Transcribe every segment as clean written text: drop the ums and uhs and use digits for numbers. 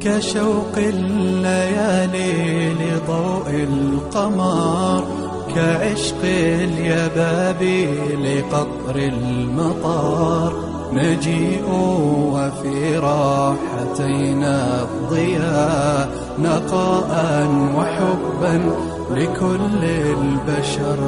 كشوق الليالي لضوء القمر، كعشق اليبابي لقطر المطر. نجيء وفي راحتينا الضياء، نقاء وحبا لكل البشر.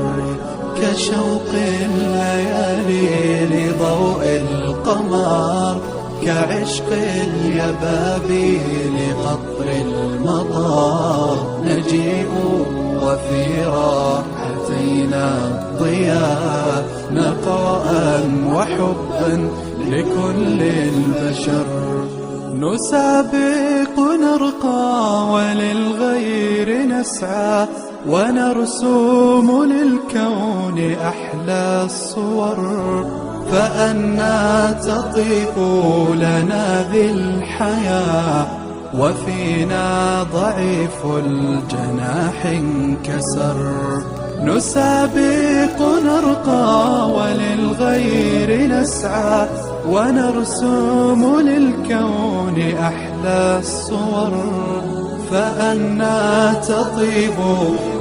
كشوق الليالي لضوء القمر، كعشق اليبابي لقطر المطر. نجيء وفي راحتينا الضياء، نقاء وحبا لكل البشر. نسابق نرقى وللغير نسعى، ونرسم للكون أحلى الصور. فأنا تطيب لنا ذي الحياة، وفينا ضعيف الجناح انكسر. نسابق نرقى وللغير نسعى، ونرسم للكون أحلى الصور. فأنا تطيب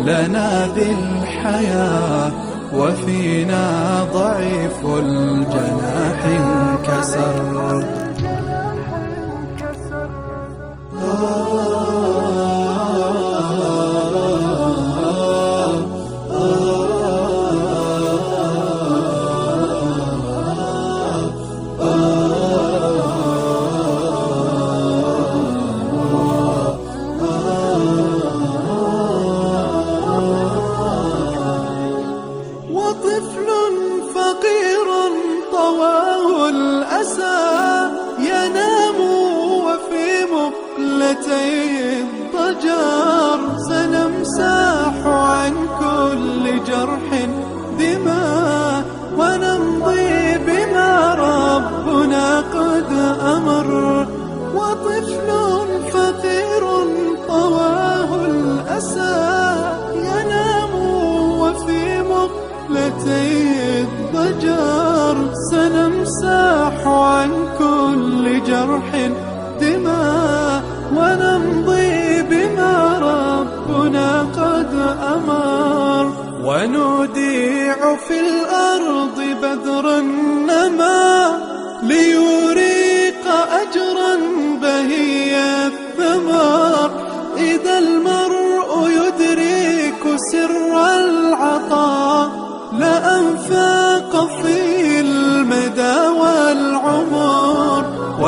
لنا ذي الحياة، وفينا ضعيف الجناح انكسر. وطفل فقير طواه الأسى، ينام وفي مقلتيه الضجر. سنمسح عن كل جرح دماء، ونمضي بما ربنا قد أمر. وطفل فقير طواه الأسى، ينام وفي مقلتيه الضجر. سنمسح عن كل جرح دماء، ونمضي بما ربنا قد أمر. ونوديع في الأرض بذر النما، ليريق أجرا بهي الثمر. إذا